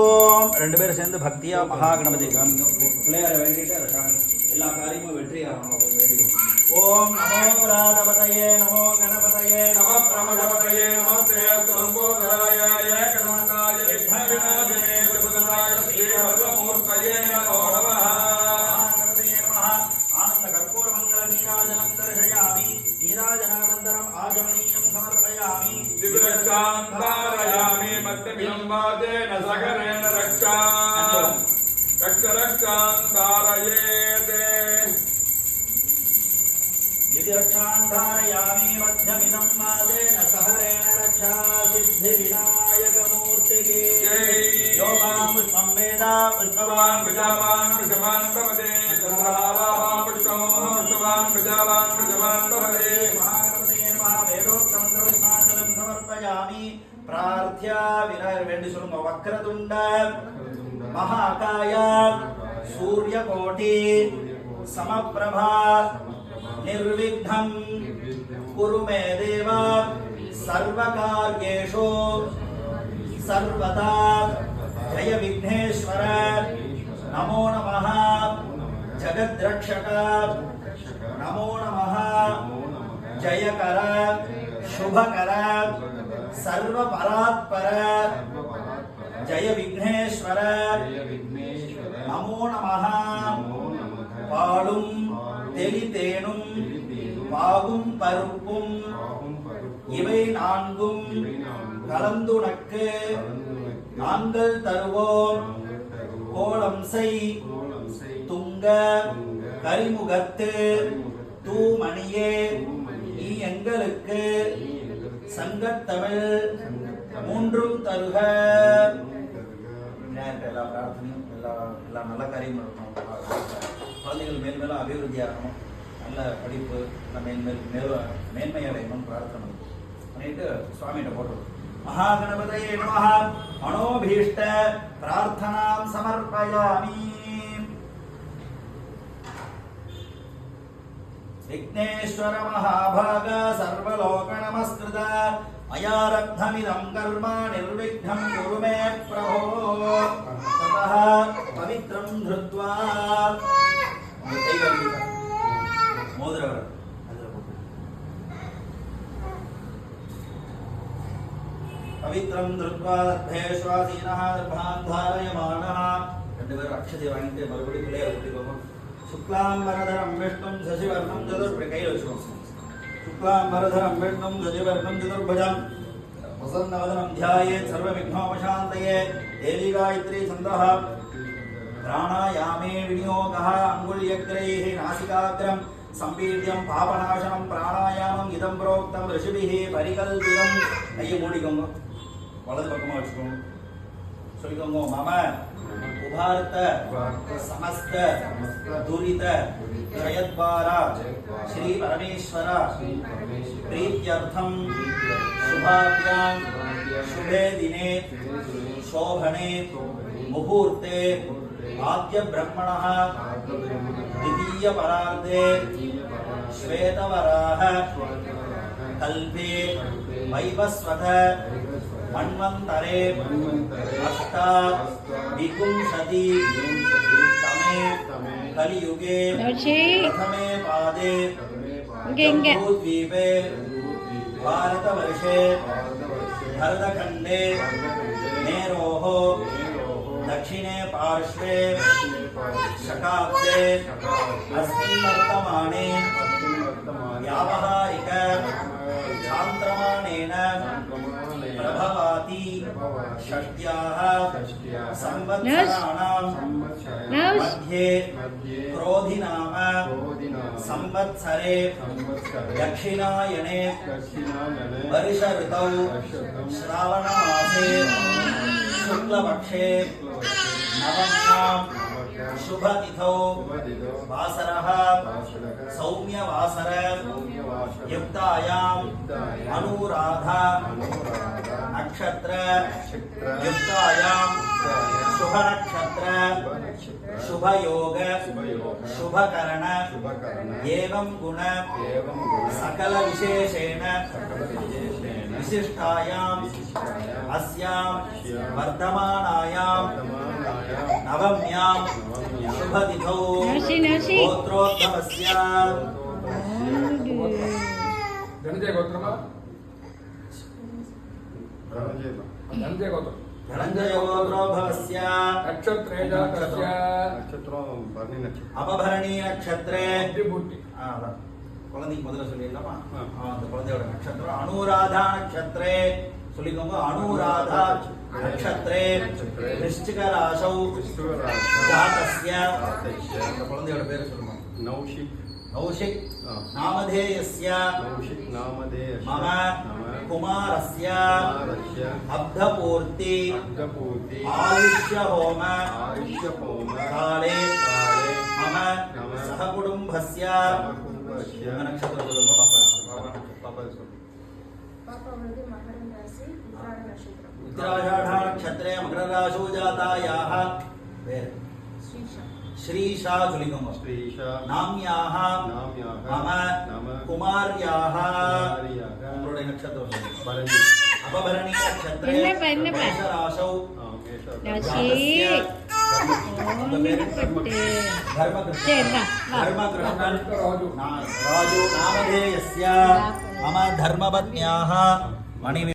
ஓம் ரெண்டு பேரும் சேர்ந்து பக்தியா மகாகணபதி காமிங்க பிள்ளையார வேண்டிட்டு எல்லா காரியமும் வெற்றியாகணும் வேண்டிக்கும். ஓம் நமோ ராடபதயே நமோ கணபதயே நமோ பிரமஜபதயே நமஸ்தே ஸ்வரம்போதராய ஏகநாதாய விக்னவிநாசனே விபுதனாய ஸ்ரீ பகவமூர்த்தயே நமோ நமः. கணபதயே நமः. ஆனந்த கற்பூர மங்கள நீராஜனம் தர்ஷயாமி. நீராஜனானந்தரம் ஆஜமனீயம் சமர்ப்பயாமி. दिव्यरक्षान्तारयामि मत्तविलम्बादेन सगरेण रक्षा रक्षान्तारयेते दिव्यरक्षान्तारयामि मध्यमिदं वादेन सहरेण रक्षा सिद्धिविनायकमूर्तिके यो मां पुष्पं वेद पुष्पवान् प्रजावान् वृषभान् भवते चन्द्रभावान् पुष्पवान् प्रजावान् वृषभान् भवते. समर्पयामि. प्रार्थ्य विनायक वेंडी சொல்லுங்க. वक्रतुंड महाकाय सूर्यकोटि समप्रभा निर्विघ्नं कुरु मे देव सर्वकार्येषु सर्वदा. जय विघ्नेश्वर. नमो नमः. जगद्रक्षक नमो नमः. जयकर शुभकर सर्वपरात्पर जय विघ्नेश्वर. नमो नमः. பாலும் தெளிதேனும் பாகும் பருப்பும் இவை நான்கும் கலந்துனக்கு நாங்கள் தருவோம். கோலம் செய் துங்க கரிமுகத்து தூமணியே நீ எங்களுக்கு சங்கத்தமிழ் மூன்றும் தருக. எல்லா பிரார்த்தனையும் எல்லா நல்ல காரியமும் இருக்கணும். குழந்தைகள் மேல் மேலும் அபிவிருத்தியாகணும். நல்ல படிப்பு மேன்மை அடையணும் பிரார்த்தனை பண்ணிட்டு சுவாமிகிட்ட போட்டுருவோம். மகாகணபதயே நமः. மனோபீஷ்ட பிரார்த்தனாம் சமர்ப்பயாமி. विघ्नेश्वर महाभाग सर्वलोक नमस्कृत मयारब्धमिदं कर्म निर्विघ्नं कुरु मे प्रभो. ततः पवित्रं धृत्वा मोदरवर पवित्रं धृत्वा दर्भेश्वासीनः दर्भान् धारयमानः. ரெண்டு பேரும் அக்ஷதை வாங்கிட்டு மறுபடியும் பிள்ளையார் கூட்டிக்கோங்க. शुक्लांबरधरं विष्णुं शशिवर्णं चतुर्भुजं शुक्लांबरधरं विष्णुं शशिवर्णं चतुर्भुजं प्रसन्नवदनं ध्यायेत् सर्वविघ्नोपशान्तये. देवी गायत्री छन्दः. प्राणायामे विनियोगः अङ्गुल्यग्रैः नासिकाग्रं संपीड्यं पापनाशनं प्राणायामं इदं प्रोक्तं ऋषिभिः परिकल्पितं. கையை மூடிக்கோங்க. வலது பக்கமா வச்சுக்கோங்க. சொல்லிக்கோங்க. மம उभारत समस्त दुरित त्रयद्वारा श्री परमेश्वर प्रीत्यर्थं शुभाभ्यां शुभे दिने शोभने मुहूर्ते आद्य ब्रह्मणः द्वितीय परार्धे श्वेतवराह कल्पे वैवस्वत मन्वन्तरे अष्टाविंशति तमे कलियुगे प्रथमे पादे जम्बूद्वीपे भारतवर्षे भरतखण्डे मेरोः दक्षिणे पार्श्वे शकाब्दे अस्मिन् वर्तमाने व्यावहारिक चान्द्रमानेन प्रभवाति षष्ट्याः संवत्सराणां मध्ये क्रोधिनाम संवत्सरे दक्षिणायने वर्ष ऋतौ श्रावणमासे शुक्लपक्षे नवम्यां शुभतिथौ वासरः सौम्यवासर युक्तायाम् अनुराधा नक्षत्र युक्तायां शुभ नक्षत्र शुभ योग शुभकरण एवं गुण सकल विशेषेण विशिष्टायां अस्यां वर्धमानायां नवम्यां शुभतिथौ गोत्रोद्भवस्य ధనంజయ గోత్రమా ధనంజయ గోత్రం धनञ्जय गोत्रोद्भवस्य నక్షత్రే జాతస్య अपभरणी नक्षत्रे புத்தி குழந்தைக்கு முதல்ல சொல்லிடலாமா அந்த குழந்தையோட நட்சத்திரம் அனுராதா நட்சத்திரே சொல்லிக்கோங்க அனுராதா நட்சத்திரே விருச்சிக ராசௌ ஜாதஸ்ய அந்த குழந்தையோட பேர் சொல்லுங்க नौशिक नामधेयस्य मम कुमारस्य अब्धपूर्ति आयुष्य होम काले मम सहकुटुम्बस्य नक्षत्र उत्तराषाढ नक्षत्रे मकर राशौ जातायाः श्रीशा सुलिंगम नाम्याः मम कुमार्याः उन्होंने नक्षत्र अपभरणी नक्षत्रे मेषराशौ धर्मकृष्णन् राजो नामधेयस्य मम धर्मपत्न्याः मणि